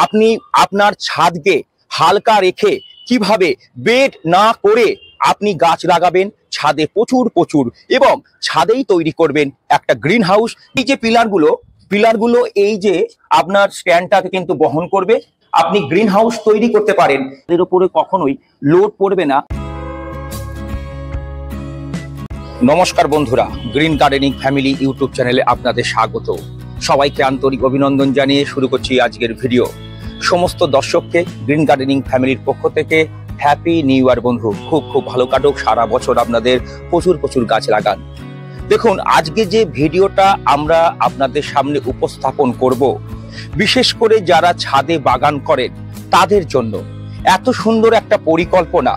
আপনি আপনার ছাদকে হালকা রেখে কিভাবে বেড না করে আপনি গাছ লাগাবেন ছাদে প্রচুর এবং ছাদেই তৈরি করবেন একটা গ্রিন হাউস। এই যে পিলারগুলো এই যে আপনার স্ট্যান্ডটাকে কিন্তু বহন করবে। আপনি গ্রিন হাউস তৈরি করতে পারেন, এর উপরে কখনোই লোড পড়বে না। নমস্কার বন্ধুরা, গ্রিন গার্ডেনিং ফ্যামিলি ইউটিউব চ্যানেলে আপনাদের স্বাগত। সবাইকে আন্তরিক অভিনন্দন জানিয়ে শুরু করছি আজকের ভিডিও। সমস্ত দর্শককে গ্রিন গার্ডেনিং ফ্যামিলির পক্ষ থেকে হ্যাপি নিউ ইয়ার বন্ধু। খুব ভালো কাটুক, সারা বছর আপনাদের প্রচুর গাছ লাগান। দেখুন, আজকে যে ভিডিওটা আমরা আপনাদের সামনে উপস্থাপন করব, বিশেষ করে যারা ছাদে বাগান করেন তাদের জন্য এত সুন্দর একটা পরিকল্পনা।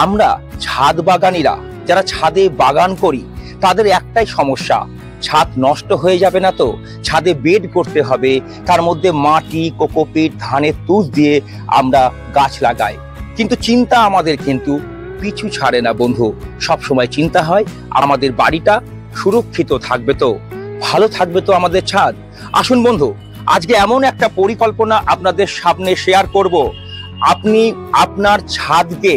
আমরা ছাদ বাগানিরা যারা ছাদে বাগান করি তাদের একটাই সমস্যা, ছাদ নষ্ট হয়ে যাবে না তো। ছাদে বেড করতে হবে, তার মধ্যে মাটি, কোকোপিট, ধানের তুষ দিয়ে আমরা গাছ লাগাই, কিন্তু চিন্তা আমাদের কিন্তু পিছু ছাড়ে না বন্ধু। সব সময় চিন্তা হয় আমাদের বাড়িটা সুরক্ষিত থাকবে তো, ভালো থাকবে তো আমাদের ছাদ। আসুন বন্ধু, আজকে এমন একটা পরিকল্পনা আপনাদের সামনে শেয়ার করব। আপনি আপনার ছাদকে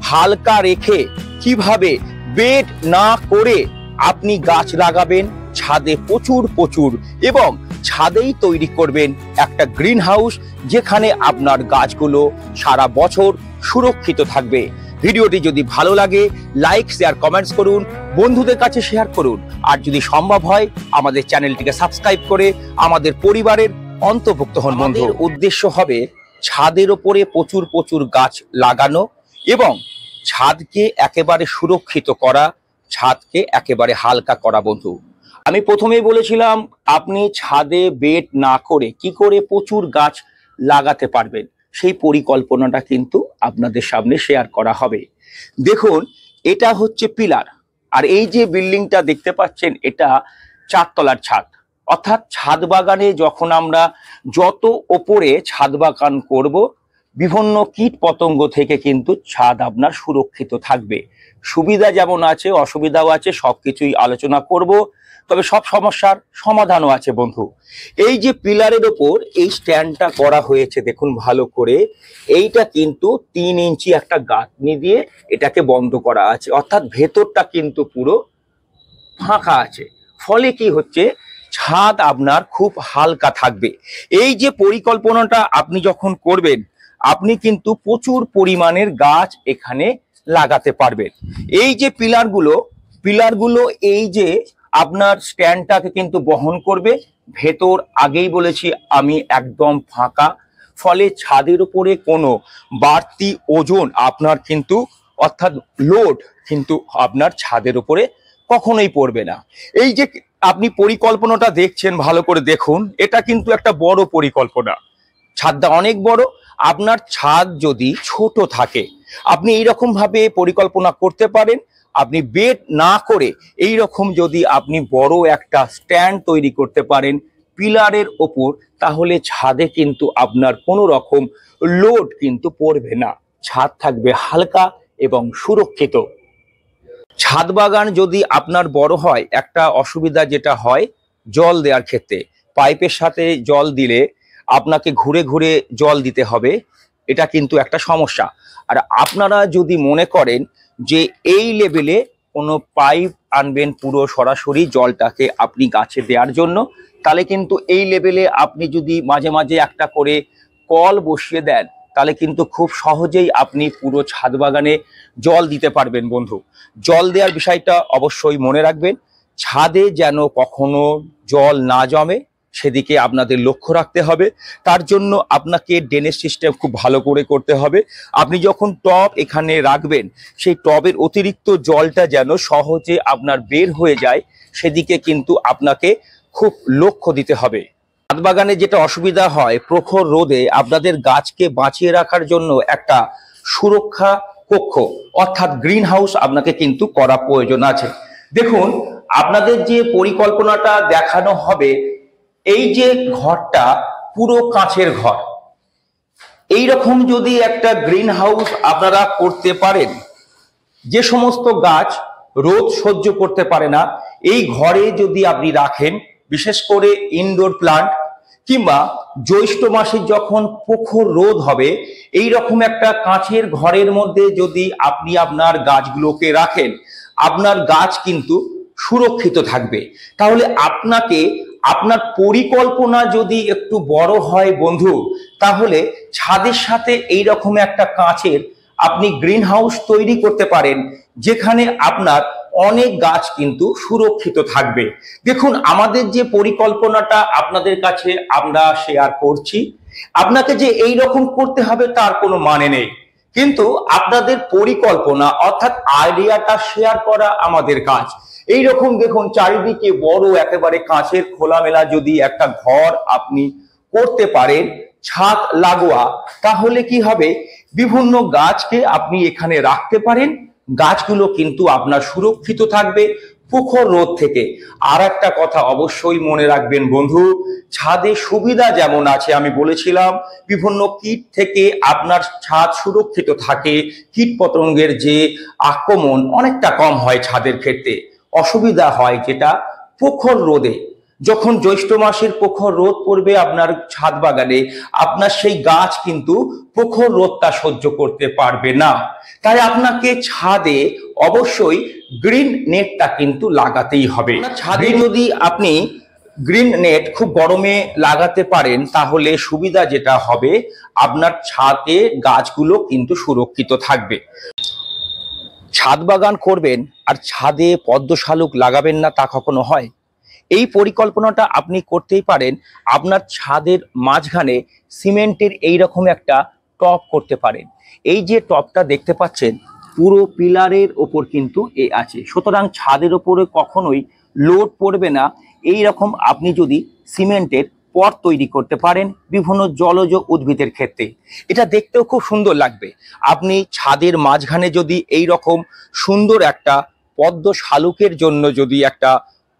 হালকা রেখে কিভাবে বেড না করে আপনি গাছ লাগাবেন ছাদে প্রচুর এবং ছাদেই তৈরি করবেন একটা গ্রিন হাউস, যেখানে আপনার গাছগুলো সারা বছর সুরক্ষিত থাকবে। ভিডিওটি যদি ভালো লাগে লাইক, শেয়ার, কমেন্টস করুন, বন্ধুদের কাছে শেয়ার করুন, আর যদি সম্ভব হয় আমাদের চ্যানেলটিকে সাবস্ক্রাইব করে আমাদের পরিবারের অন্তর্ভুক্ত হন বন্ধু। উদ্দেশ্য হবে ছাদের ওপরে প্রচুর গাছ লাগানো এবং ছাদকে একেবারে সুরক্ষিত করা, ছাদকে একেবারে হালকা করা বন্ধু। আমি প্রথমেই বলেছিলাম আপনি ছাদে বেড না করে কি করে প্রচুর গাছ লাগাতে পারবেন, সেই পরিকল্পনাটা কিন্তু আপনাদের সামনে শেয়ার করা হবে। দেখুন, এটা হচ্ছে পিলার, আর এই যে বিল্ডিংটা দেখতে পাচ্ছেন এটা 4 তলার ছাদ। অর্থাৎ ছাদ বাগানে যখন আমরা যত ওপরে ছাদ বাগান করব, বিভিন্ন কীট পতঙ্গ থেকে কিন্তু ছাদ আপনার সুরক্ষিত থাকবে। সুবিধা যেমন আছে অসুবিধাও আছে, সবকিছুই আলোচনা করব, তবে সব সমস্যার সমাধানও আছে বন্ধু। এই যে পিলারের ওপর এই স্ট্যান্ডটা করা হয়েছে দেখুন ভালো করে, এইটা কিন্তু 3 ইঞ্চি একটা গাঁথনি দিয়ে এটাকে বন্ধ করা আছে, অর্থাৎ ভেতরটা কিন্তু পুরো ফাঁকা আছে। ফলে কি হচ্ছে, ছাদ আপনার খুব হালকা থাকবে। এই যে পরিকল্পনাটা আপনি যখন করবেন, আপনি কিন্তু প্রচুর পরিমাণের গাছ এখানে লাগাতে পারবেন। এই যে পিলারগুলো এই যে আপনার স্ট্যান্ডটাকে কিন্তু বহন করবে। ভেতর আগেই বলেছি আমি একদম ফাঁকা, ফলে ছাদের উপরে কোনো বাড়তি ওজন আপনার কিন্তু অর্থাৎ লোড কিন্তু আপনার ছাদের উপরে কখনোই পড়বে না। এই যে আপনি পরিকল্পনাটা দেখছেন ভালো করে দেখুন, এটা কিন্তু একটা বড় পরিকল্পনা। ছাদটা অনেক বড়। আপনার ছাদ যদি ছোট থাকে আপনি এইরকম ভাবে পরিকল্পনা করতে পারেন। আপনি বেড না করে এই রকম যদি আপনি বড় একটা স্ট্যান্ড তৈরি করতে পারেন পিলারের ওপর, তাহলে ছাদে কিন্তু আপনার কোনো রকম লোড কিন্তু পড়বে না, ছাদ থাকবে হালকা এবং সুরক্ষিত। ছাদ বাগান যদি আপনার বড় হয়, একটা অসুবিধা যেটা হয় জল দেওয়ার ক্ষেত্রে, পাইপের সাথে জল দিলে আপনাকে ঘুরে জল দিতে হবে, এটা কিন্তু একটা সমস্যা। আর আপনারা যদি মনে করেন যে এই লেভেলে কোনো পাইপ আনবেন পুরো সরাসরি জলটাকে আপনি গাছে দেওয়ার জন্য, তাহলে কিন্তু এই লেভেলে আপনি যদি মাঝে একটা করে কল বসিয়ে দেন, তাহলে কিন্তু খুব সহজেই আপনি পুরো ছাদ বাগানে জল দিতে পারবেন বন্ধু। জল দেওয়ার বিষয়টা অবশ্যই মনে রাখবেন, ছাদে যেন কখনো জল না জমে সেদিকে আপনাদের লক্ষ্য রাখতে হবে। তার জন্য আপনাকে ড্রেনেজ সিস্টেম খুব ভালো করে করতে হবে। আপনি যখন টব এখানে রাখবেন, সেই টবের অতিরিক্ত জলটা যেন সহজে আপনার বের হয়ে যায়, সেদিকে কিন্তু আপনাকে খুব লক্ষ্য দিতে হবে। ছাদ বাগানে যেটা অসুবিধা হয়, প্রখর রোদে আপনাদের গাছকে বাঁচিয়ে রাখার জন্য একটা সুরক্ষা কক্ষ অর্থাৎ গ্রিন হাউস আপনাকে কিন্তু করা প্রয়োজন আছে। দেখুন, আপনাদের যে পরিকল্পনাটা দেখানো হবে, এই যে ঘরটা পুরো কাঁচের ঘর, এই রকম যদি একটা গ্রিন হাউস আপনারা করতে পারেন, যে সমস্ত গাছ রোদ সহ্য করতে পারে না এই ঘরে যদি আপনি রাখেন, বিশেষ করে ইনডোর প্লান্ট, কিংবা জ্যৈষ্ঠ মাসে যখন প্রখর রোদ হবে, এই রকম একটা কাঁচের ঘরের মধ্যে যদি আপনি আপনার গাছগুলোকে রাখেন, আপনার গাছ কিন্তু সুরক্ষিত থাকবে। তাহলে আপনাকে আপনার পরিকল্পনা যদি একটু বড় হয় বন্ধু, তাহলে ছাদের সাথে এই রকম একটা কাঁচের আপনি গ্রিন হাউস তৈরি করতে পারেন, যেখানে আপনার অনেক গাছ কিন্তু সুরক্ষিত থাকবে। দেখুন, আমাদের যে পরিকল্পনাটা আপনাদের কাছে আমরা শেয়ার করছি, আপনাকে যে এই রকম করতে হবে তার কোনো মানে নেই, কিন্তু আপনাদের পরিকল্পনা অর্থাৎ আইডিয়াটা শেয়ার করা আমাদের কাজ। এই রকম দেখুন, চারিদিকে বড় একেবারে কাঁচের খোলামেলা যদি একটা ঘর আপনি করতে পারেন ছাদ লাগোয়া, তাহলে কি হবে, বিভিন্ন গাছকে আপনি এখানে রাখতে পারেন, গাছগুলো কিন্তু আপনার সুরক্ষিত থাকবে প্রখর রোদ থেকে। আর একটা কথা অবশ্যই মনে রাখবেন বন্ধু, ছাদে সুবিধা যেমন আছে, আমি বলেছিলাম বিভিন্ন কীট থেকে আপনার ছাদ সুরক্ষিত থাকে, কীট পতঙ্গের যে আক্রমণ অনেকটা কম হয় ছাদের ক্ষেত্রে। অসুবিধা হয় যেটা প্রখর রোদে, যখন জ্যৈষ্ঠ মাসের প্রখর রোদ পড়বে আপনার ছাদ বাগানে, আপনার সেই গাছ কিন্তু প্রখর রোদটা সহ্য করতে পারবে না। তাই আপনাকে ছাদে অবশ্যই গ্রিন নেটটা কিন্তু লাগাতেই হবে। ছাদে যদি আপনি গ্রিন নেট খুব গরমে লাগাতে পারেন, তাহলে সুবিধা যেটা হবে, আপনার ছাদে গাছগুলো কিন্তু সুরক্ষিত থাকবে। ছাদ বাগান করবেন আর ছাদে পদ্ম শালুক লাগাবেন না, তা কখনো হয়? এই পরিকল্পনাটা আপনি করতেই পারেন। আপনার ছাদের মাঝখানে সিমেন্টের এই রকম একটা টপ করতে পারেন। এই যে টপটা দেখতে পাচ্ছেন, পুরো পিলারের ওপর কিন্তু এ আছে, সুতরাং ছাদের ওপরে কখনোই লোড পড়বে না। এই রকম আপনি যদি সিমেন্টের পট তৈরি করতে পারেন বিভিন্ন জলজ উদ্ভিদের ক্ষেত্রে, এটা দেখতেও খুব সুন্দর লাগবে। আপনি ছাদের মাঝখানে যদি এই রকম সুন্দর একটা পদ্ম শালুকের জন্য যদি একটা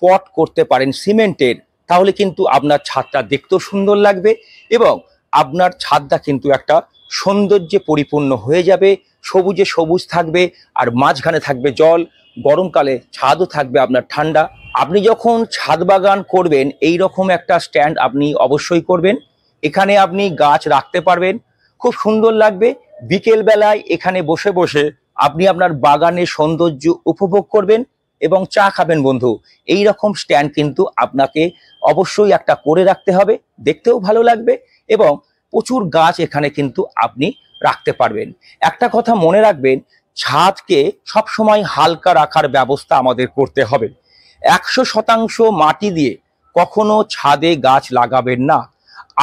পট করতে পারেন সিমেন্টের, তাহলে কিন্তু আপনার ছাদটা দেখতেও সুন্দর লাগবে এবং আপনার ছাদটা কিন্তু একটা সৌন্দর্যে পরিপূর্ণ হয়ে যাবে, সবুজে সবুজ থাকবে আর মাঝখানে থাকবে জল। গরমকালে ছাদও থাকবে আপনার ঠান্ডা। আপনি যখন ছাদ বাগান করবেন, এই রকম একটা স্ট্যান্ড আপনি অবশ্যই করবেন। এখানে আপনি গাছ রাখতে পারবেন, খুব সুন্দর লাগবে। বিকেল বেলায় এখানে বসে বসে আপনি আপনার বাগানের সৌন্দর্য উপভোগ করবেন এবং চা খাবেন বন্ধু। এই রকম স্ট্যান্ড কিন্তু আপনাকে অবশ্যই একটা করে রাখতে হবে, দেখতেও ভালো লাগবে এবং প্রচুর গাছ এখানে কিন্তু আপনি রাখতে পারবেন। একটা কথা মনে রাখবেন, ছাদকে সবসময় হালকা রাখার ব্যবস্থা আমাদের করতে হবে। 100% মাটি দিয়ে কখনো ছাদে গাছ লাগাবেন না।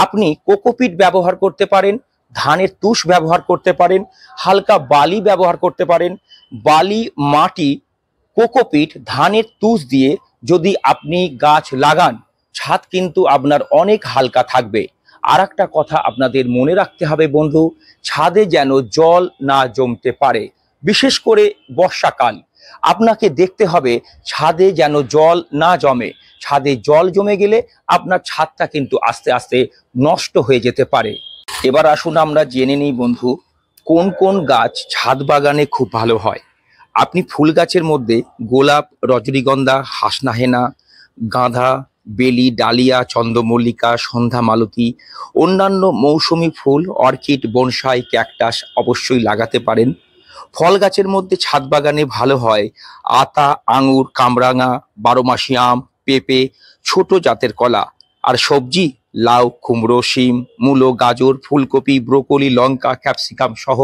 আপনি কোকোপিট ব্যবহার করতে পারেন, ধানের তুষ ব্যবহার করতে পারেন, হালকা বালি ব্যবহার করতে পারেন। বালি, মাটি, কোকোপিট, ধানের তুষ দিয়ে যদি আপনি গাছ লাগান, ছাদ কিন্তু আপনার অনেক হালকা থাকবে। আর একটা কথা আপনাদের মনে রাখতে হবে বন্ধু, ছাদে যেন জল না জমতে পারে, বিশেষ করে বর্ষাকাল। আপনাকে দেখতে হবে ছাদে যেন জল না জমে। ছাদে জল জমে গেলে আপনার ছাদটা কিন্তু আস্তে আস্তে নষ্ট হয়ে যেতে পারে। এবার আসুন আমরা জেনে নিই বন্ধু, কোন কোন গাছ ছাদ বাগানে খুব ভালো হয়। আপনি ফুল গাছের মধ্যে গোলাপ, রজনীগন্ধা, হাসনাহেনা, গাঁদা, বেলি, ডালিয়া, চন্দ্রমল্লিকা, সন্ধ্যা মালতী, অন্যান্য মৌসুমী ফুল, অর্কিড, বনসাই, ক্যাকটাস অবশ্যই লাগাতে পারেন। ফল গাছের মধ্যে ছাদ বাগানে ভালো হয় আতা, আঙুর, কামরাঙা, বারোমাসি আম, পেঁপে, ছোট জাতের কলা। আর সবজি লাউ, কুমড়ো, শিম, মূলো, গাজর, ফুলকপি, ব্রোকলি, লঙ্কা, ক্যাপসিকাম সহ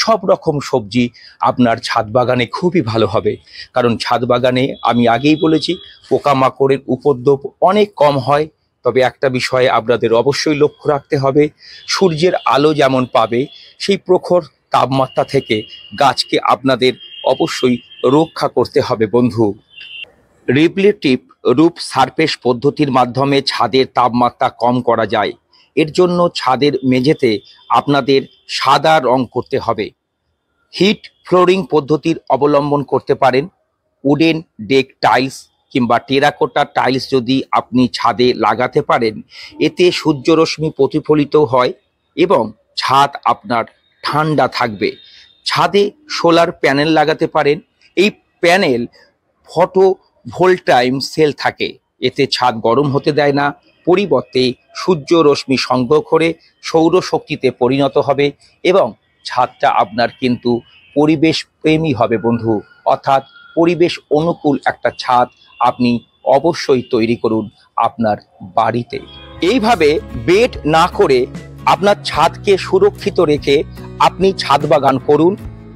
সব রকম সবজি আপনার ছাদ বাগানে খুবই ভালো হবে। কারণ ছাদ বাগানে আমি আগেই বলেছি পোকামাকড়ের উপদ্রব অনেক কম হয়। তবে একটা বিষয়ে আপনাদের অবশ্যই লক্ষ্য রাখতে হবে, সূর্যের আলো যেমন পাবে, সেই প্রখর তাপমাত্রা থেকে গাছকে আপনাদের অবশ্যই রক্ষা করতে হবে বন্ধু। রিফ্লেকটিভ রুফ সারফেস পদ্ধতির মাধ্যমে ছাদের তাপমাত্রা কম করা যায়। এর জন্য ছাদের মেঝেতে আপনাদের সাদা রং করতে হবে। হিট ফ্লোরিং পদ্ধতির অবলম্বন করতে পারেন। উডেন ডেক টাইলস কিংবা টেরাকোটা টাইলস যদি আপনি ছাদে লাগাতে পারেন, এতে সূর্যরশ্মি প্রতিফলিত হয় এবং ছাদ আপনার ঠান্ডা থাকবে। ছাদে সোলার প্যানেল লাগাতে পারেন। এই প্যানেল ফটো ভোল্টাইম সেল থাকে, এতে ছাদ গরম হতে দেয় না, পরিবর্তে সূর্য রশ্মি সংগ্রহ করে সৌরশক্তিতে পরিণত হবে এবং ছাদটা আপনার কিন্তু পরিবেশ প্রেমী হবে বন্ধু। অর্থাৎ পরিবেশ অনুকূল একটা ছাদ আপনি অবশ্যই তৈরি করুন আপনার বাড়িতে। এইভাবে বেড না করে আপনার ছাদকে সুরক্ষিত রেখে আপনি ছাদ বাগান করুন।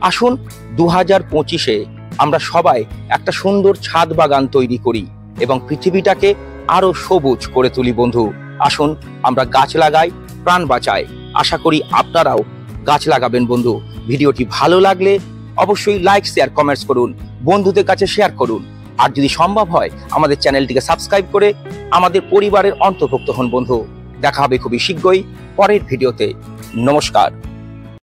আসুন 2025-এ আমরা সবাই একটা সুন্দর ছাদ বাগান তৈরি করি এবং পৃথিবীটাকে আরো সবুজ করে তুলি বন্ধু। আসুন আমরা গাছ লাগাই, প্রাণ বাঁচাই। আশা করি আপনারাও গাছ লাগাবেন বন্ধু। ভিডিওটি ভালো লাগলে অবশ্যই লাইক, শেয়ার, কমেন্টস করুন, বন্ধুদের কাছে শেয়ার করুন। আর যদি সম্ভব হয় আমাদের চ্যানেলটিকে সাবস্ক্রাইব করে আমাদের পরিবারের অন্তর্ভুক্ত হন বন্ধু। দেখা হবে খুবই শীঘ্রই পরের ভিডিওতে। নমস্কার।